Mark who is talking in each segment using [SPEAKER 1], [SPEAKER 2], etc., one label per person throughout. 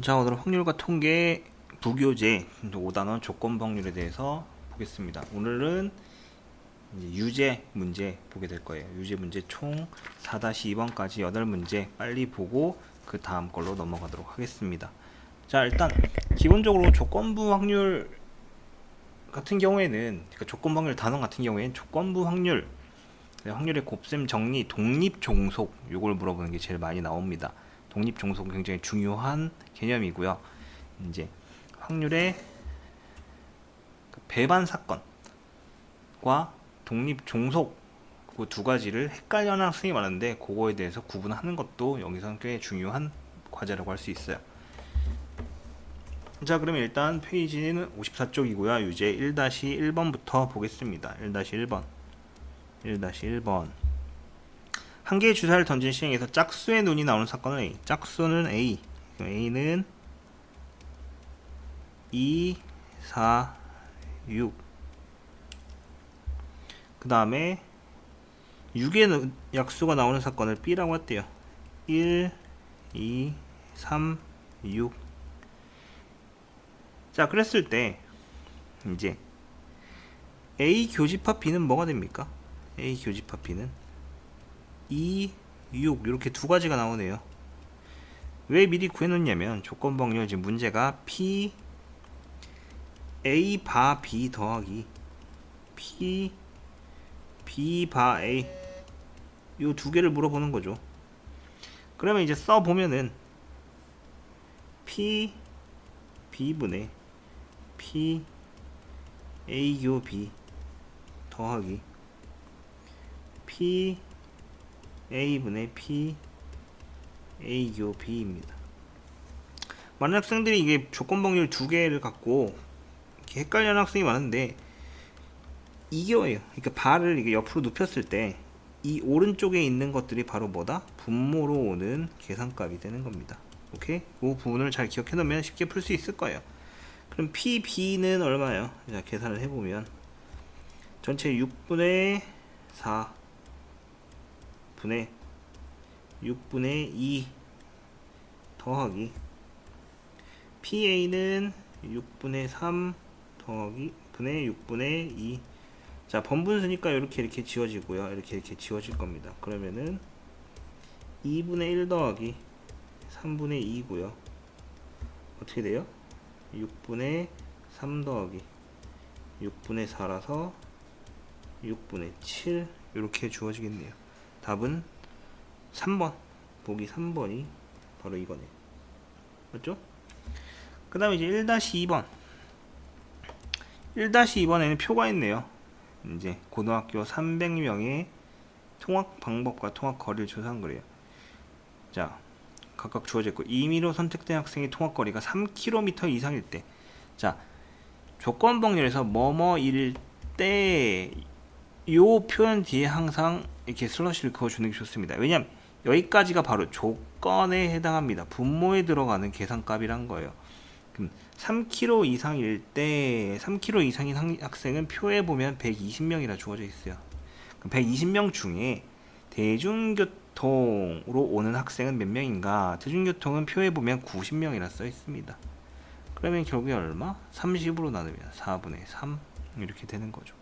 [SPEAKER 1] 자, 오늘 확률과 통계 부교재 5단원 조건부 확률에 대해서 보겠습니다. 오늘은 이제 유제 문제 보게 될 거예요. 유제 문제 총 4-2번까지 8문제 빨리 보고 그 다음 걸로 넘어가도록 하겠습니다. 자, 일단 기본적으로 조건부 확률 같은 경우에는, 그러니까 조건부 확률 단원 같은 경우에는 조건부 확률, 확률의 곱셈 정리, 독립 종속, 요걸 물어보는 게 제일 많이 나옵니다. 독립 종속은 굉장히 중요한 개념이고요. 이제 확률의 배반 사건과 독립 종속, 그 두 가지를 헷갈려하는 학생이 많은데, 그거에 대해서 구분하는 것도 여기서 꽤 중요한 과제라고 할 수 있어요. 자, 그러면 일단 페이지는 54쪽이고요. 유제 1-1번부터 보겠습니다. 1-1번. 한 개의 주사를 던진 시행에서 짝수의 눈이 나오는 사건은 A. 짝수는 A. A는 2, 4, 6. 그 다음에 6의 약수가 나오는 사건을 B라고 했대요. 1, 2, 3, 6. 자, 그랬을 때 이제 A 교집합 B는 뭐가 됩니까? A 교집합 B는 2, 6 이렇게 두 가지가 나오네요. 왜 미리 구해놓냐면 조건부 확률, 지금 문제가 P A 바 B 더하기 P B 바 A 요 두 개를 물어보는 거죠. 그러면 이제 써보면은 P B분의 P A 교 B 더하기 P A분의 P A 교 B입니다. 많은 학생들이 이게 조건부 확률 두 개를 갖고 이렇게 헷갈려하는 학생이 많은데, 이거예요. 그러니까 발을 이게 옆으로 눕혔을 때 이 오른쪽에 있는 것들이 바로 뭐다? 분모로 오는 계산값이 되는 겁니다. 오케이? 그 부분을 잘 기억해 놓으면 쉽게 풀 수 있을 거예요. 그럼 PB는 얼마예요? 자, 계산을 해보면 전체 6분의 4 분의 6분의 2 더하기 PA는 6분의 3 더하기 분의 6분의 2. 자, 번분수니까 이렇게 지워지고요. 이렇게 지워질 겁니다. 그러면은 2분의 1 더하기 3분의 2고요. 어떻게 돼요? 6분의 3 더하기 6분의 4라서 6분의 7 이렇게 주어지겠네요. 답은 3번. 보기 3번이 바로 이거네요. 맞죠? 그 다음에 이제 1-2번. 1-2번에는 표가 있네요. 이제 고등학교 300명의 통학 방법과 통학 거리를 조사한 거래요. 자, 각각 주어졌고, 임의로 선택된 학생의 통학 거리가 3km 이상일 때, 자, 조건부 확률에서 뭐뭐일 때 요 표현 뒤에 항상 이렇게 슬러시를 그어주는 게 좋습니다. 왜냐면 여기까지가 바로 조건에 해당합니다. 분모에 들어가는 계산값이란 거예요. 그럼 3km 이상일 때, 3km 이상인 학생은 표에 보면 120명이라 주어져 있어요. 그럼 120명 중에 대중교통으로 오는 학생은 몇 명인가? 대중교통은 표에 보면 90명이라 써 있습니다. 그러면 결국에 얼마? 30으로 나누면 4분의 3 이렇게 되는 거죠.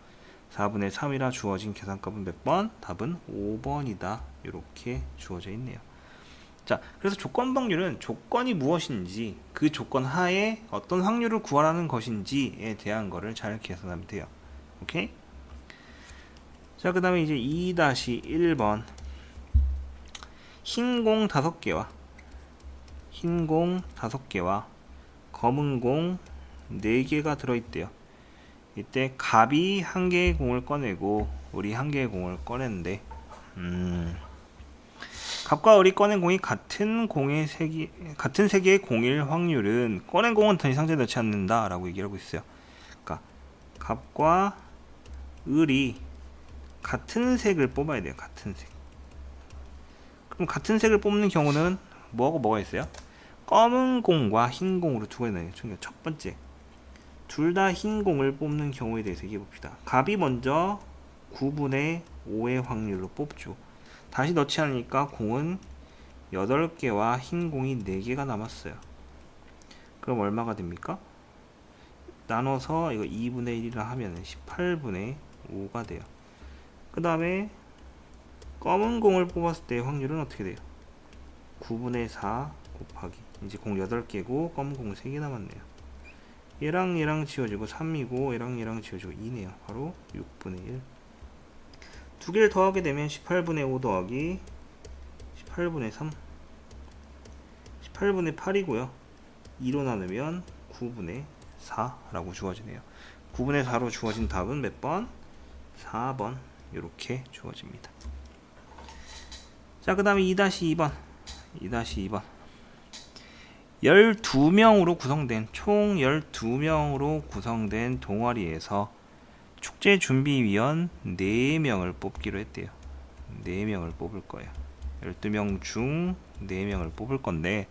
[SPEAKER 1] 4분의 3이라 주어진 계산값은 몇 번? 답은 5번이다. 이렇게 주어져 있네요. 자, 그래서 조건부 확률은 조건이 무엇인지, 그 조건 하에 어떤 확률을 구하라는 것인지에 대한 거를 잘 계산하면 돼요. 오케이? 자, 그 다음에 이제 2-1번. 흰 공 5개와 검은 공 4개가 들어있대요. 이때 갑이 한 개의 공을 꺼내고 을이 한 개의 공을 꺼냈는데, 갑과 을이 꺼낸 공이 같은 세 개의 공일 확률은, 꺼낸 공은 더 이상 넣지 않는다 라고 얘기를 하고 있어요. 그러니까 갑과 을이 같은 색을 뽑아야 돼요. 같은 색. 그럼 같은 색을 뽑는 경우는 뭐하고 뭐가 있어요? 검은 공과 흰 공으로 두 가지 나뉘어요. 첫 번째, 둘 다 흰 공을 뽑는 경우에 대해서 얘기해 봅시다. 갑이 먼저 9분의 5의 확률로 뽑죠. 다시 넣지 않으니까 공은 8개와 흰 공이 4개가 남았어요. 그럼 얼마가 됩니까? 나눠서 이거 2분의 1이라 하면 18분의 5가 돼요. 그 다음에 검은 공을 뽑았을 때 확률은 어떻게 돼요? 9분의 4 곱하기, 이제 공 8개고 검은 공 3개 남았네요. 얘랑 얘랑 지워지고 3이고 얘랑 얘랑 지워지고 2네요. 바로 6분의 1. 두 개를 더하게 되면 18분의 5 더하기 18분의 3, 18분의 8이고요. 2로 나누면 9분의 4라고 주어지네요. 9분의 4로 주어진 답은 몇 번? 4번. 이렇게 주어집니다. 자, 그 다음에 2-2번. 2-2번. 12명으로 구성된, 총 12명으로 구성된 동아리에서 축제준비위원 4명을 뽑기로 했대요. 4명을 뽑을 거예요. 12명 중 4명을 뽑을 건데,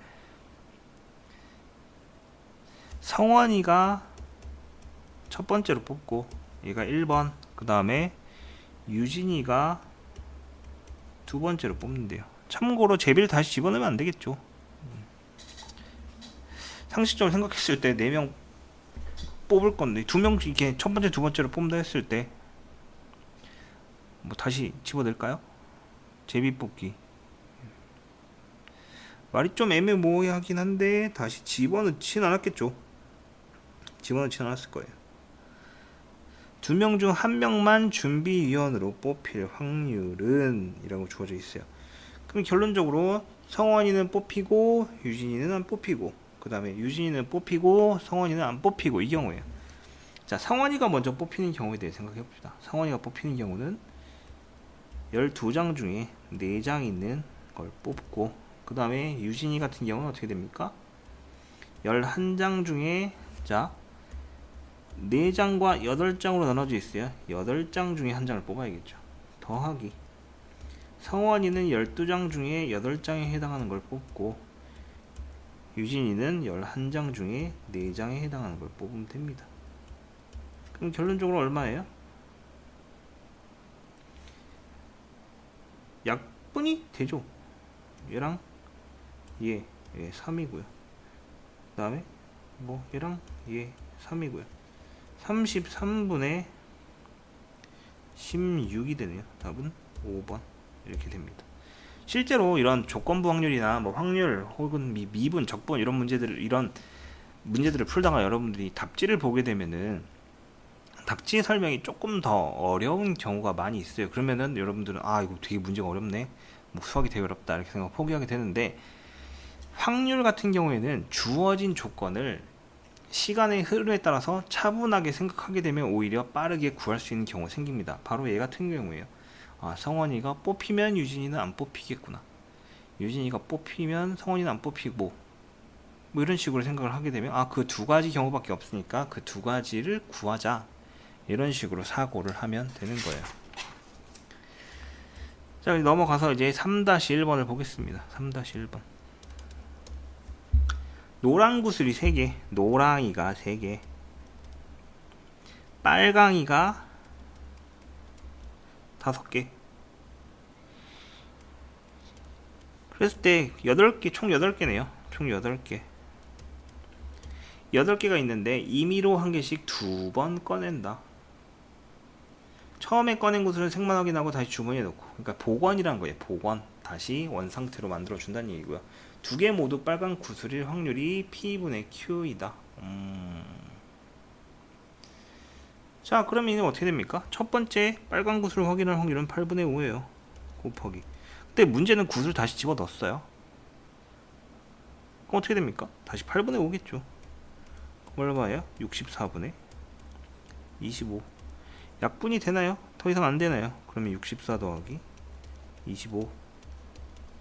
[SPEAKER 1] 성원이가 첫 번째로 뽑고, 얘가 1번, 그 다음에 유진이가 두 번째로 뽑는데요. 참고로 제비를 다시 집어넣으면 안 되겠죠. 상식적으로 생각했을 때 4명 뽑을 건데 2명 이렇게 첫 번째 두 번째로 뽑는다 했을 때 뭐 다시 집어넣을까요? 제비 뽑기 말이 좀 애매모호하긴 한데 다시 집어넣진 않았겠죠. 집어넣진 않았을 거예요. 2명 중 1명만 준비위원으로 뽑힐 확률은 이라고 주어져 있어요. 그럼 결론적으로 성원이는 뽑히고 유진이는 안 뽑히고, 그 다음에 유진이는 뽑히고 성원이는 안 뽑히고, 이 경우에요. 자, 성원이가 먼저 뽑히는 경우에 대해 생각해 봅시다. 성원이가 뽑히는 경우는 12장 중에 4장 있는 걸 뽑고, 그 다음에 유진이 같은 경우는 어떻게 됩니까? 11장 중에, 자, 4장과 8장으로 나눠져 있어요. 8장 중에 한 장을 뽑아야겠죠. 더하기, 성원이는 12장 중에 8장에 해당하는 걸 뽑고, 유진이는 11장 중에 4장에 해당하는 걸 뽑으면 됩니다. 그럼 결론적으로 얼마예요? 약분이 되죠. 얘랑 얘 3이고요. 그 다음에 뭐 얘랑 얘 3이고요. 33분의 16이 되네요. 답은 5번. 이렇게 됩니다. 실제로 이런 조건부 확률이나 뭐 확률 혹은 미분, 적분 이런 문제들을 풀다가 여러분들이 답지를 보게 되면은 답지 설명이 조금 더 어려운 경우가 많이 있어요. 그러면은 여러분들은 아, 이거 되게 문제가 어렵네, 뭐 수학이 되게 어렵다 이렇게 생각 포기하게 되는데, 확률 같은 경우에는 주어진 조건을 시간의 흐름에 따라서 차분하게 생각하게 되면 오히려 빠르게 구할 수 있는 경우가 생깁니다. 바로 얘 같은 경우에요. 아, 성원이가 뽑히면 유진이는 안 뽑히겠구나, 유진이가 뽑히면 성원이는 안 뽑히고, 뭐 이런 식으로 생각을 하게 되면 아, 그 두 가지 경우밖에 없으니까 그 두 가지를 구하자, 이런 식으로 사고를 하면 되는 거예요. 자, 넘어가서 이제 3-1번을 보겠습니다. 3-1번. 노란 구슬이 3개, 노랑이가 3개, 빨강이가 5개. 그랬을 때 8개, 총 8개네요. 총 8개. 8개가 있는데 임의로 한 개씩 2번 꺼낸다. 처음에 꺼낸 구슬은 색만 확인하고 다시 주머니에 넣고, 그러니까 복원이란 거예요. 복원. 다시 원상태로 만들어 준다는 얘기고요. 2개 모두 빨간 구슬일 확률이 P분의 Q이다. 자, 그러면 이제 어떻게 됩니까? 첫 번째 빨간 구슬을 확인할 확률은 8분의 5예요. 곱하기. 근데 문제는 구슬 다시 집어 넣었어요. 그럼 어떻게 됩니까? 다시 8분의 5겠죠. 얼마예요? 64분의 25. 약분이 되나요? 더 이상 안 되나요? 그러면 64 더하기 25,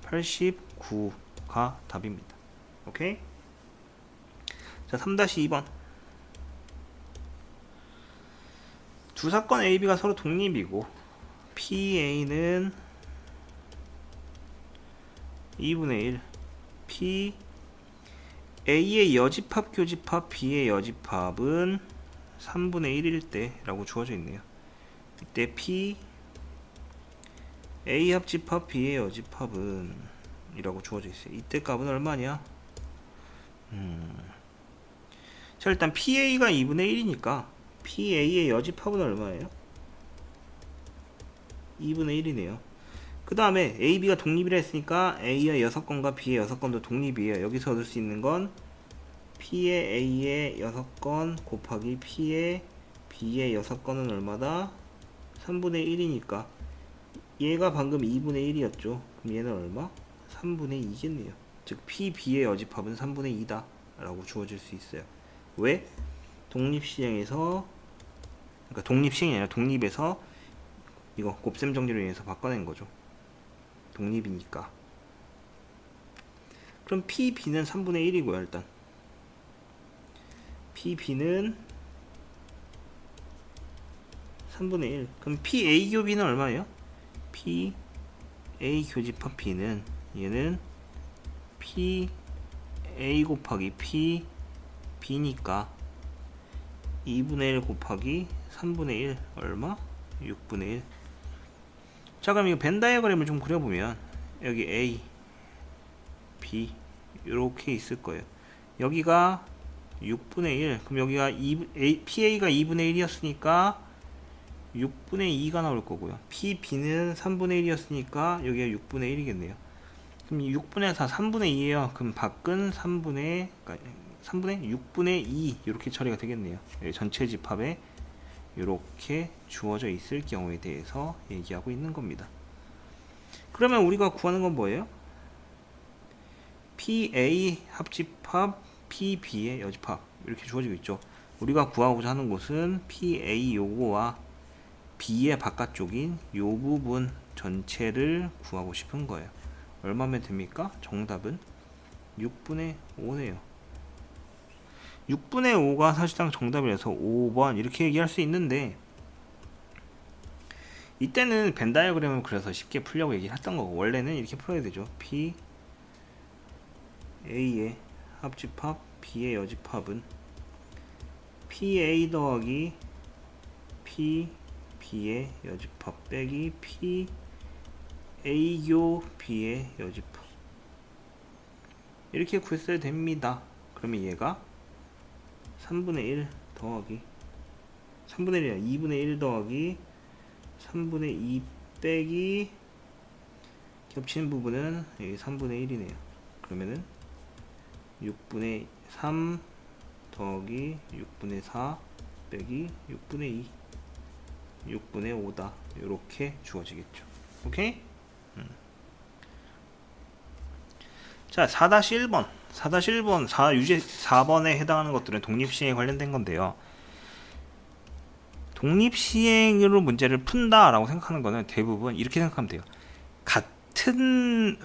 [SPEAKER 1] 89가 답입니다. 오케이? 자, 3-2번. 두 사건 A, B가 서로 독립이고 PA는 2분의 1, P A의 여집합, 교집합, B의 여집합은 3분의 1일 때 라고 주어져 있네요. 이때 P A 합집합, B의 여집합은 이라고 주어져 있어요. 이때 값은 얼마냐? 자, 일단 PA가 2분의 1이니까 PA의 여집합은 얼마예요? 2분의 1이네요. 그 다음에 A, B가 독립이라 했으니까 A의 6건과 B의 6건도 독립이에요. 여기서 얻을 수 있는 건 P의 A의 6건 곱하기 P의 B의 6건은 얼마다? 3분의 1이니까 얘가 방금 2분의 1이었죠. 그럼 얘는 얼마? 3분의 2겠네요. 즉 P, B의 여집합은 3분의 2다 라고 주어질 수 있어요. 왜? 독립시행에서, 그러니까 독립시행이 아니라 독립에서 이거 곱셈 정리로 인해서 바꿔낸 거죠. 독립이니까. 그럼 P, B는 3분의 1이고요. 일단 P, B는 3분의 1. 그럼 P, A 교비는 얼마예요? P, A 교집합 B는 얘는 P, A 곱하기 P, B니까 2분의 1 곱하기 3분의 1 얼마? 6분의 1. 자, 그럼 이거 벤 다이어그램을 좀 그려보면 여기 A, B 이렇게 있을 거예요. 여기가 6분의 1. 그럼 여기가 PA가 2분의 1이었으니까 6분의 2가 나올 거고요. PB는 3분의 1이었으니까 여기가 6분의 1이겠네요. 그럼 6분의 4, 3분의 2예요. 그럼 밖은 3분의 6분의 2 이렇게 처리가 되겠네요. 전체 집합에 이렇게 주어져 있을 경우에 대해서 얘기하고 있는 겁니다. 그러면 우리가 구하는 건 뭐예요? PA 합집합 PB의 여집합 이렇게 주어지고 있죠. 우리가 구하고자 하는 것은 PA 요거와 B의 바깥쪽인 요 부분 전체를 구하고 싶은 거예요. 얼마면 됩니까? 정답은 6분의 5네요. 6분의 5가 사실상 정답이라서 5번 이렇게 얘기할 수 있는데 이때는 벤 다이어그램을 그려서 쉽게 풀려고 얘기를 했던 거고 원래는 이렇게 풀어야 되죠. P A의 합집합 B의 여집합은 PA 더하기 P B의 여집합 빼기 P A교 B의 여집합 이렇게 구했어야 됩니다. 그러면 얘가 3분의 1 더하기 3분의 1이야 2분의 1 더하기 3분의 2 빼기 겹치는 부분은 여기 3분의 1이네요. 그러면은 6분의 3 더하기 6분의 4 빼기 6분의 2 6분의 5다 이렇게 주어지겠죠. 오케이? 자, 4-1번 4-1번 유제 4번에 해당하는 것들은 독립시행에 관련된 건데요. 독립시행으로 문제를 푼다 라고 생각하는 거는 대부분 이렇게 생각하면 돼요. 같은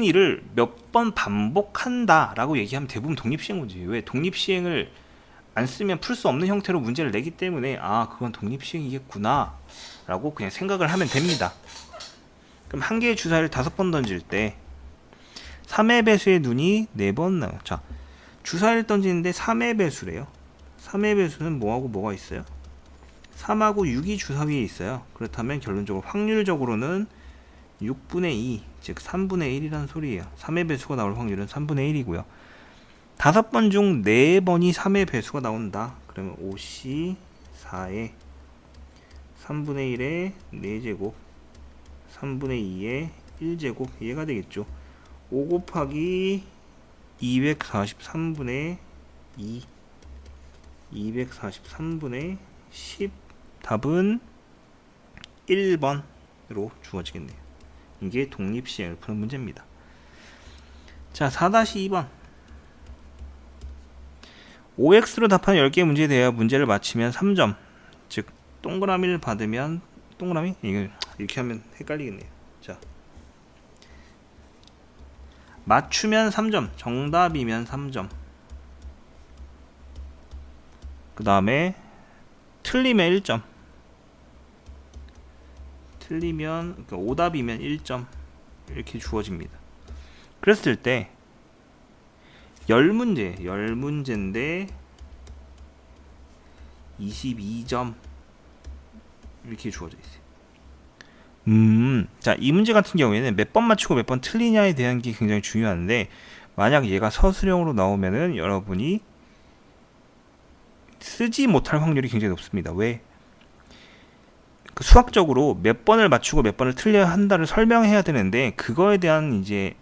[SPEAKER 1] 일을 몇 번 반복한다 라고 얘기하면 대부분 독립시행 문제예요. 왜? 독립시행을 안 쓰면 풀 수 없는 형태로 문제를 내기 때문에 아 그건 독립시행이겠구나 라고 그냥 생각을 하면 됩니다. 그럼 한 개의 주사위를 5번 던질 때 3의 배수의 눈이 4번 나와요. 자, 주사위를 던지는데 3의 배수래요. 3의 배수는 뭐하고 뭐가 있어요? 3하고 6이 주사위에 있어요. 그렇다면 결론적으로 확률적으로는 6분의 2, 즉 3분의 1이라는 소리예요. 3의 배수가 나올 확률은 3분의 1이고요. 5번 중 4번이 3의 배수가 나온다. 그러면 5C 4에 3분의 1의 4제곱 3분의 2의 1제곱 얘가 되겠죠. 5 곱하기 243분의 2 243분의 10 답은 1번으로 주어지겠네요. 이게 독립시행을 푸는 문제입니다. 자, 4-2번 5x로 답한 10개 문제에 대하여 문제를 맞히면 3점 즉 동그라미를 받으면 동그라미? 이거 이렇게 하면 헷갈리겠네요. 자, 맞추면 3점 정답이면 3점 그 다음에 틀리면 1점 틀리면 그러니까 오답이면 1점 이렇게 주어집니다. 그랬을 때 10문제인데 22점 이렇게 주어져 있어요. 자, 이 문제 같은 경우에는 몇 번 맞추고 몇 번 틀리냐에 대한 게 굉장히 중요한데 만약 얘가 서술형으로 나오면은 여러분이 쓰지 못할 확률이 굉장히 높습니다. 왜? 그 수학적으로 몇 번을 맞추고 몇 번을 틀려야 한다를 설명해야 되는데 그거에 대한 이제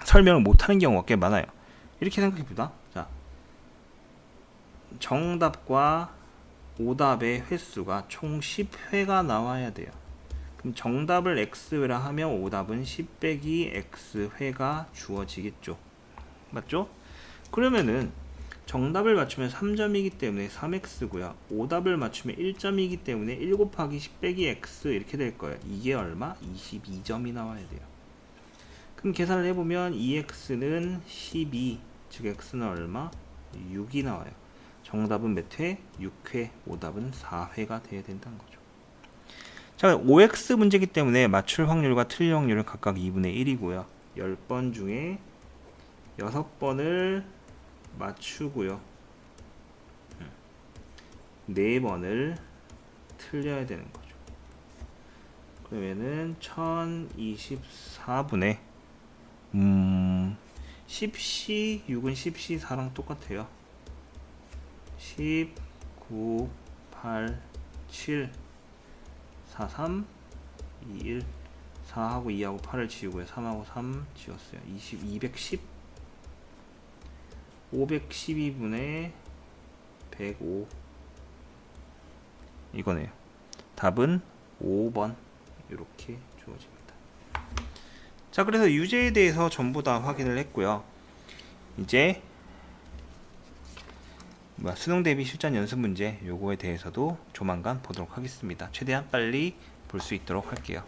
[SPEAKER 1] 설명을 못하는 경우가 꽤 많아요. 이렇게 생각해보자. 자, 정답과 오답의 횟수가 총 10회가 나와야 돼요. 그럼 정답을 x회라 하면 오답은 10 빼기 x회가 주어지겠죠. 맞죠? 그러면은 정답을 맞추면 3점이기 때문에 3x고요. 오답을 맞추면 1점이기 때문에 1 곱하기 10 빼기 x 이렇게 될 거예요. 이게 얼마? 22점이 나와야 돼요. 그럼 계산을 해보면 2x는 12, 즉 x는 얼마? 6이 나와요. 정답은 몇 회? 6회, 오답은 4회가 돼야 된다는 거죠. 자, OX 문제이기 때문에 맞출 확률과 틀릴 확률은 각각 2분의 1이고요. 10번 중에 6번을 맞추고요. 4번을 틀려야 되는 거죠. 그러면은 1024분의 10C 6은 10C 4랑 똑같아요. 10 9 8 7 4 3 2 1 4하고 2하고 8을 지우고요. 3하고 3 지웠어요. 210 512분의 105 이거네요. 답은 5번 이렇게 주어집니다. 자, 그래서 유제에 대해서 전부 다 확인을 했고요. 이제 수능 대비 실전 연습 문제 요거에 대해서도 조만간 보도록 하겠습니다. 최대한 빨리 볼 수 있도록 할게요.